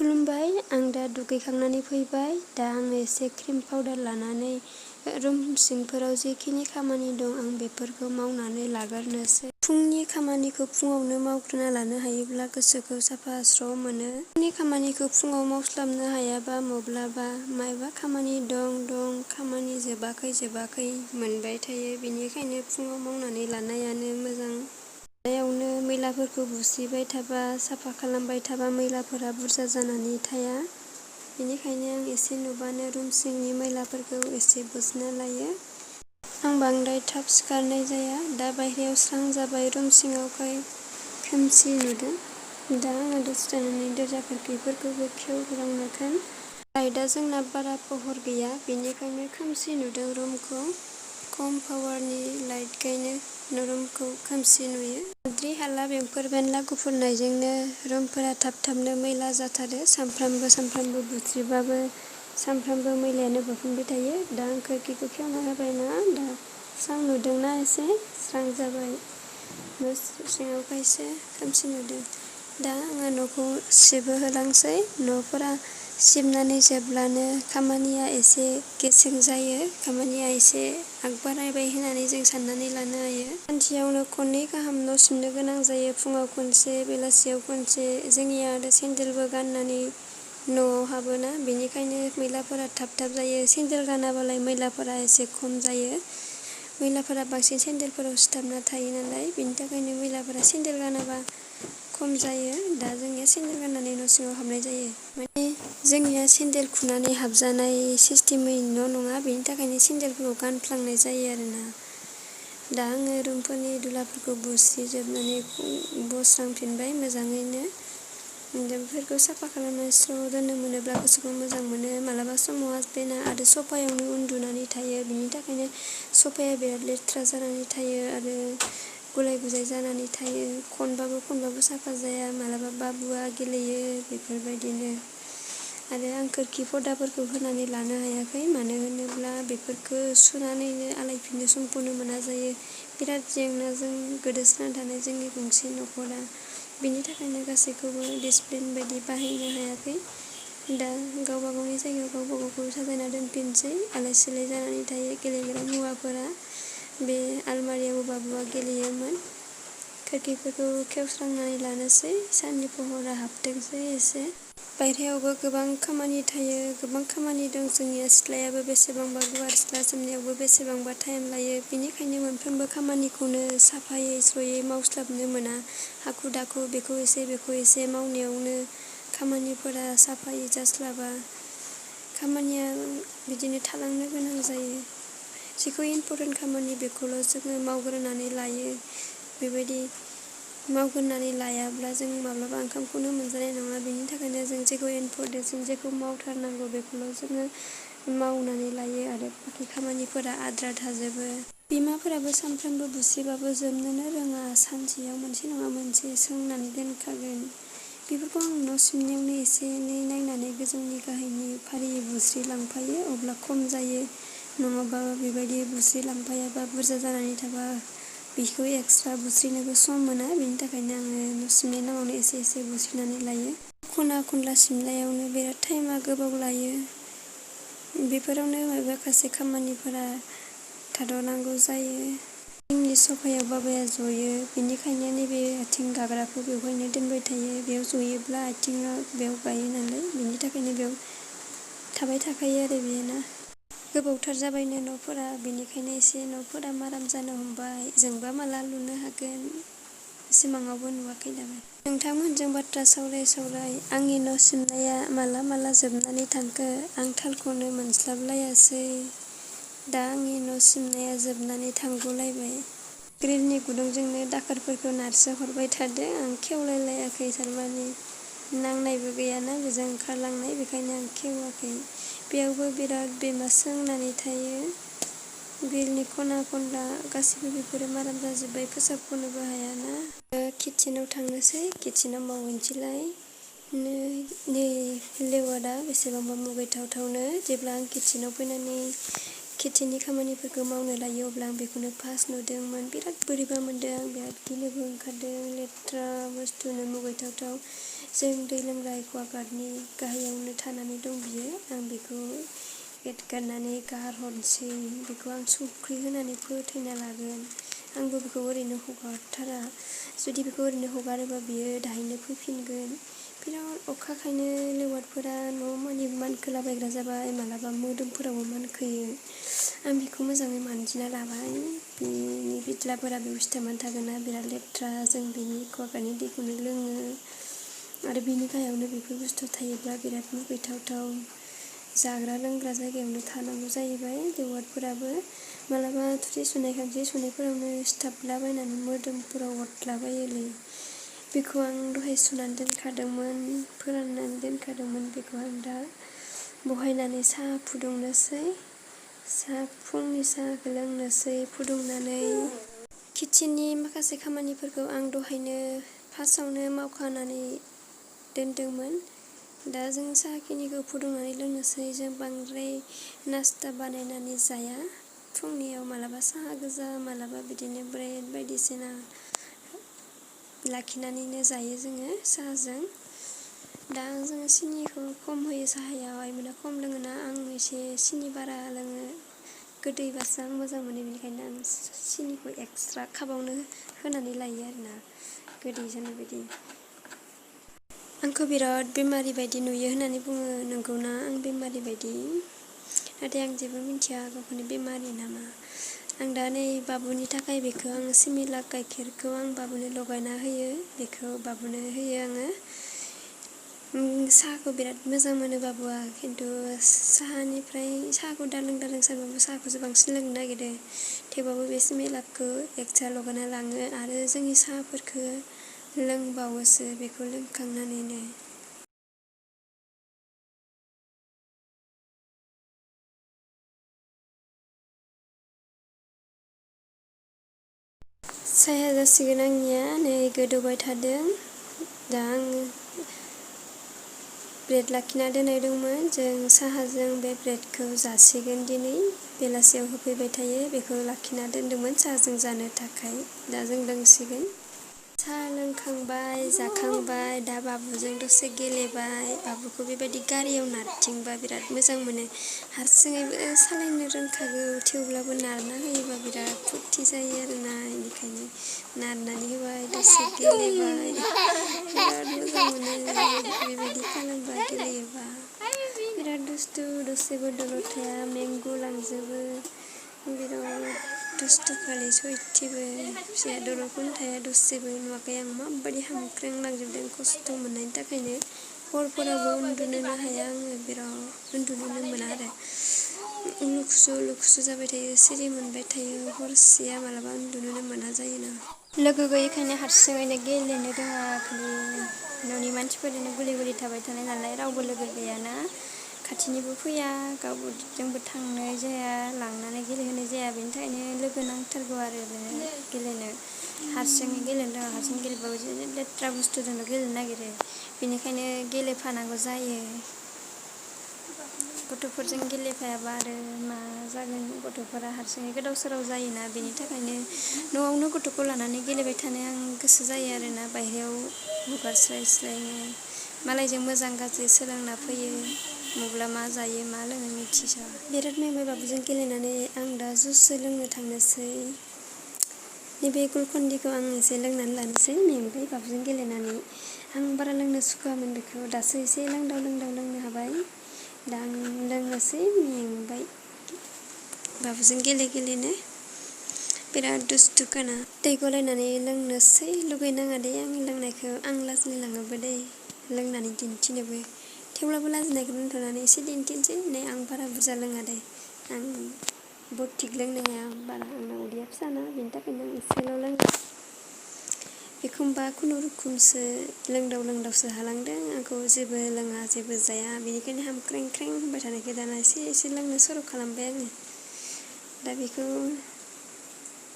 खुलुमबाय, आं दा दुगैखांनानै फैबाय। दा आङो एसे क्रिम पाउडार लानानै रुम सिंफोराव जेखिनि खामानि दं आं बेफोरखौ मावनानै लागोरनोसै। फुंनि खामानिखौ फुङावनो मावग्रोना लानो हायोब्ला गोसोखौ साफा स्र' मोनो। फुंनि खामानिखौ फुङाव मावस्लाबनो हायाबा माब्लाबा मायबा खामानि दं खामानि जोबाखै मोनबाय थायो। बेनिखायनो फुङाव मावनानै लानायानो मोजां। सिथ्लायावनो मैलाफोरखौ बुस्रिबाय थाबा, साफा खालामबाय थाबा मैलाफोरा बुरजा जानानै थाया। बेनिखायनो आं एसे नुबानो रुम सिंनि मैलाफोरखौ एसे बोजबना लायो। आं बांद्राय थाब सिखारनाय जाया। दा बाहेरायाव स्रां जाबाय, रुम सिङावहाय खोमसि नुदों। दा आङो दसे थानानै दरजा खोरखिफोरखौबो खेवग्रांगोन। लाइटआ जोंना बारा पहर गैया, बेनिखायनो खोमसि नुदों रुमखौ। खम पावारनि लाइटखायनो रुमखौ खोमसि नुयो। हाद्रि-हाला, बेंफोर-बेनला गुफुरनायजोंनो रुमफोरा थाब-थाबनो मैला जाथारो। सानफ्रामबो बुस्रिबाबो सानफ्रामबो मैलायानो बुफिनबाय थायो। दा आं खोरखिखौ खेवना होबायना, दा स्रां नुदोंना एसे स्रां जाबाय। न' सिङावहायसो खोमसि नुदों। दा आङो न'खौ सिबहोलांसै। न'फोरा सिबनानै जोबब्लानो खामानिया एसे गेसें जायो। खामानिया एसे आग बारायबाय होननानै जों साननानै लानो हायो। सानसेयावनो खननै गाहाम न' सिबनो गोनां जायो। फुङाव खनसे, बेलासियाव खनसे। जोंनिया आरो सेन्देलबो गाननानै न'आव हाबोना, बेनिखायनो मैलाफोरा थाब जायो। सेन्देल गानाबालाय मैलाफोरा एसे खम जायो। मैलाफोरा बांसिन सेन्देलफोराव सिथाबना थायो नालाय, बेनि थाखायनो मैलाफोरा सेन्देल गानाबा खम जायो। दा जोंनिया सेन्देल गाननानै न' सिङाव हाबनाय जायो। माने जोंनिया सेन्देल खुनानै हाबजानाय सिस्टेमै न' नङा, बेनि थाखायनो सेन्देलफोरखौ गानफ्लांनाय जायो आरोना। दा आङो रुमफोरनि धुलाफोरखौ बुस्रिजोबनानै बस्रांफिनबाय मोजाङैनो। बेफोरखौ साफा खालामनानै स्र' दोननो मोनोब्ला गोसोखौ मोजां मोनो। मालाबा समाव हासबेन्डआ आरो सफायावनो उन्दुनानै थायो। बिनि थाखायनो सफाया बिराद लेथ्रा जानानै थायो आरो गुलाय-गुजाय जानानै थायो। खनबाबो साफा जाया। मालाबा बाबुआ गेलेयो, बेफोरबायदिनो। आरो आं खोरखि पर्दाफोरखौ होनानै लानो हायाखै। मानो होनोब्ला बेफोरखौ सुनानैनो आलायफिननो समखौनो मोना जायो। बिराद जेंनाजों गोदोसोनानै थानाय जोंनि गंसे न'खरा। बेनि थाखायनो गासैखौबो डिसिप्लिन बायदि बाहायनो हायाखै। दा गावबा गावनि जायगायाव गावबा गावखौ साजायना दोनफिनसै। आलाय-सिलाय जानानै थायो गेलेग्रा मुवाफोरा। बे आलमारियाव बाबुआ गेलेयोमोन। खोरखिफोरखौ खेवस्रांनानै लानोसै। साननि पहरा हाबथोंसै एसे। बायहेरायावबो गोबां खामानि थायो, गोबां खामानि दं। जोंनिया सिथ्लायाबो बेसेबांबा गुवार, सिथ्ला सिबनायावबो बेसेबांबा टाइम लायो। बेनिखायनो मोनफ्रोमबो खामानिखौनो साफायै स्र'यै मावस्लाबनो मोना। हाखु-दाखु बेखौ एसे मावनायावनो खामानिफोरा साफायै जास्लाबा। खामानिया बिदिनो थालांनो गोनां जायो। जेखौ इम्परटेन्ट खामानि बेखौल' जोङो मावग्रोनानै लायो। बेबायदि मावग्रोनानै लायाब्ला जों माब्लाबा ओंखामखौनो मोनजानाय नङा। बेनि थाखायनो जों जेखौ इम्परटेन्ट, जों जेखौ मावथारनांगौ बेखौल' जोङो मावनानै लायो आरो बाखि खामानिफोरा आद्रा थाजोबो। बिमाफोराबो सानफ्रामबो बुस्रिबाबो जोबनोनो रोङा। सानसेयाव मोनसे नङा मोनसे सोंनानै दोनखागोन। बेफोरखौ आं न' सिबनायावनो एसे-एनै नायनानै गोजौनि गाहायनि फारियै बुस्रिलांफायो, अब्ला खम जायो। नङाबा बेबायदि बुस्रिलांफायाबा बुरजा जानानै थाबा बेखौ एक्सट्रा बुस्रिनोबो सम मोना। बेनि थाखायनो आङो न' सिबनाय नामावनो एसे बुस्रिनानै लायो। खना-खनला सिबनायावनो बिराद टाइमा गोबाव लायो। बेफोरावनो माखासे खामानिफोरा थाद'नांगौ जायो। जोंनि सफायाव बाबाया जयो, बेनिखायनो नैबे आथिं गाग्राखौ बेवहायनो दोनबाय थायो। बेयाव जयोब्ला आथिङा बेयाव गायो नालाय, बेनि थाखायनो बेयाव थाबाय थाखायो आरो बेयो ना। गोबावथार जाबायनो न'फोरा, बेनिखायनो एसे न'फोरा माराम जानो हमबाय। जोंबा माला लुनो हागोन, सिमाङावबो नुवाखै दाबो। नोंथांमोनजों बाथ्रा सावराय आंनि न' सिबनाया माला जोबनानै थांखो आं थालखौनो मोनस्लाबलायासै। दा आंनि न' सिबनाया जोबनानै थांगुलायबाय। ग्रिलनि गुदुंजोंनो दाखोरफोरखौ नारसोहरबाय थादों। आं खेवलायलायाखै, थारमाने नांनायबो गैयाना बेजों ओंखारलांनाय, बेखायनो आं खेवाखै। बेयावबो बिराद बेमा सोंनानै थायो। ग्रिलनि खना-खनला गासिबो बेफोरो माराम जाजोब्बाय, फोसाबख'नोबो हायाना। किटचेनाव थांनोसै, किटचेनाव मावहैनोसैलाय। नै लेवार्डआ बेसेबांबा मुगैथावनो। जेब्ला आं किटचेनाव फैनानै किटचेननि खामानिफोरखौ मावनो लायो, अब्ला आं बेखौनो फार्स्ट नुदोंमोन। बिराद बोरैबा मोनदों, बिराद गिनोबो ओंखारदों। लेथ्रा बुस्थुनो मुगैथावथाव। जों दै लोंग्रा एक्वागार्डनि गाहायावनो थानानै दं बियो। आं बेखौ गेट गारनानै गारहरनोसै। बेखौ आं संख्रि होनानै फोथैना लागोन। आंबो बेखौ ओरैनो हगारथारा। जुदि बेखौ ओरैनो हगारोबा बियो दाहायनो फैफिनगोन। बिराद अखाखायनो लेवारफोरा न' मानि मानखोलाबायग्रा जाबाय। मालाबा मोदोमफोरावबो मानखोयो। आं बेखौ मोजाङै मानजिना लाबाय। बिनि बिज्लाफोरा बेयाव सिथाबनानै थागोन ना, बिराद लेथ्रा। जों बिनि एक्वागार्डनि दैखौनो लोङो आरो बिनि गाहायावनो बेफोर बुस्थु थायोब्ला बिराद मुगैथावथाव। जाग्रा लोंग्रा जायगायावनो थानांगौ जाहैबाय। लेवारफोराबो मालाबा थुरि सुनाय खांसि सुनायफोरावनो सिथाबलाबायनानै मोदोमफोराव अरलाबायोलै। बेखौ आं दहाय सुनानै दोनखादोंमोन, फोराननानै दोनखादोंमोन। बेखौ आं दा बहायनानै साहा फुदुंनोसै। फुंनि साहाखौ लोंनोसै फुदुंनानै। किटचेननि माखासे खामानिफोरखौ आं दहायनो फार्स्टआवनो मावखानानै दोनदोंमोन। दा जों साहाखिनिखौ फुदुंनानै लोंनोसै। जों बांद्राय नास्ता बानायनानै जाया। फुंनियाव मालाबा साहा गोजा, मालाबा बिदिनो ब्रेड बायदिसिना लाखिनानैनो जायो जोङो साहाजों। दा जोङो सिनिखौ खम होयो साहायाव। आइमोना खम लोङोना, आं एसे सिनि बारा लोङो। गोदैबासो आं मोजां मोनो, बेनिखायनो आं सिनिखौ एक्सट्रा कापावनो होनानै लायो आरोना, गोदै जानाय बायदि। आंखौ बिराद बेमारि बायदि नुयो होननानै बुङो। नंगौना आं बेमारि बायदि? नाथाय आं जेबो मिथिया गावखौनो बेमारि नामा। आं दा नै बाबुनि थाखाय बेखौ आं सिमिलाक गाइखेरखौ आं बाबुनो लगायना होयो। बेखौ बाबुनो होयो आङो। साहाखौ बिराद मोजां मोनो बाबुआ, खिन्थु साहाखौ दालों सानबाबो साहाखौसो बांसिन लोंनो नागिरो। थेवबाबो बे सिमिलाकखौ एक्सट्रा लगायना लाङो आरो जोंनि साहाफोरखौ लोंबावोसो बेखौ लोंखांनानैनो। साहाया जासिगोन आंनिया, नै गोदौबाय थादों। दा आङो ब्रेड लाखिना दोननाय दंमोन। जों साहाजों बे ब्रेडखौ जासिगोन दिनै। बेलासियाव होफैबाय थायो। बेखौ लाखिना दोनदोंमोन साहाजों जानो थाखाय। दा जों लोंसिगोन। साहा लोंखांबाय, जाखांबाय। दा बाबुजों दसे गेलेबाय। बाबुखौ बेबायदि गारियाव नारथिंबा बिराद मोजां मोनो। हारसिङैबो सालायनो रोंखागौ, थेवब्लाबो नारना होयोबा बिराद फुरथि जायो आरोना। बेनिखायनो नारनानै होबाय, दसे गेलेबाय। बिराद मोजां मोनो बेबायदि खालामबा, गेलेयोबा। बिराद दुस्थु, दसेबो दलद थाया, मेंगु लांजोबो। बिराद दुस्थुखालि सयथिबो। फिसाया दलदखौनो थाया दसेबो। नुवाखै आं माबायदि हामख्रेंलांजोबदों खस्थ' मोननायनि थाखायनो। हरफोरावबो उन्दुनोनो हाया आङो, बिराद उन्दुनोनो मोना आरो। उलुखुसु जाबाय थायो, सिरि मोनबाय थायो। हरसेया मालाबा उन्दुनोनो मोना जायोना। लोगो गैयैखायनो हारसिङैनो गेलेनो रोङा। खालि न'नि मानसिफोरजोंनो गुलि गुलि थाबाय थानाय नालाय, रावबो लोगो गैयाना। खाथिनिबो फैया, रावजोंबो थांनाय जाया, लांनानै गेलेहोनाय जाया। बेनि थाखायनो लोगो नांथारगौ आरो बेनो गेलेनो। हारसिङै गेलेनो रोङा। हारसिं गेलेबाबो लेथ्रा बुस्थुजोंल' गेलेनो नागिरो। बेनिखायनो गेलेफानांगौ जायो। गथ'फोरजों गेलेफायाबा आरो मा जागोन, गथ'फोरा हारसिङै गोदाव सोराव जायोना। बेनि थाखायनो न'आवनो गथ'खौ लानानै गेलेबाय थानो आं गोसो जायो आरोना, बाहेरायाव हगारस्लायस्लायनो। मालायजों मोजां गाज्रि सोलोंना फैयो। मब्ला मा जायो मा लोङो मिथिस'आ। बिराद मेंबाय बाबुजों गेलेनानै। आं दा जुससो लोंनो थांनोसै। नैबे ग्लुकनडिखौ आं एसे लोंनानै लानोसै, मेंबाय बाबुजों गेलेनानै। आं बारा लोंनो सुखुवामोन बेखौ, दासो एसे लांदाव लोंनो हाबाय। दा आं लोंनोसै, मेंबाय बाबुजों गेलेनो। बिराद दुस्थुखाना। दै गलायनानै लोंनोसै। लुगैनाङा दे आंनि लोंनायखौ, आं लाजिलायलाङोबो दे लोंनानै दिन्थिनोबो। थेवब्लाबो लाजिनायखौ दोनथ'नानै एसे दिन्थिनोसै। आं बारा बुरजा लोङा दे। आं बथिक लोंनो हाया बारा, आंना उदैया फिसाना, बेनि थाखायनो आं एसेल' लोङो। एखमबा खुनुरुखुमसो लोंदावसो हालांदों। आंखौ जेबो लोङा जेबो जाया, बेनिखायनो हामख्रें होनबाय थानायखाय दाना एसे लोंनो सर' खालामबाय आङो। दा बेखौ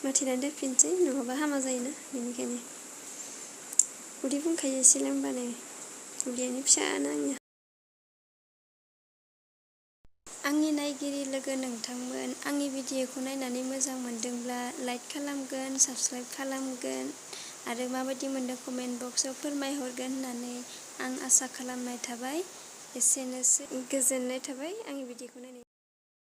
माथिनानै दोनफिनसै, नङाबा हामा जायोना। बेनिखायनो उदै बुंखायो एसे लोंबानो, उदैयानो फिसाना आंनिया। आंनि नायगिरि लोगो नोंथांमोन, आंनि भिडिअखौ नायनानै मोजां मोनदोंब्ला लाइक खालामगोन, साबस्क्राइब खालामगोन आरो माबायदि मोनदों कमेन्ट बक्सआव फोरमायहरगोन होननानै आं आसा खालामनाय थाबाय। एसेनोसै, गोजोननाय थाबाय आंनि भिडिअखौ नायनायनि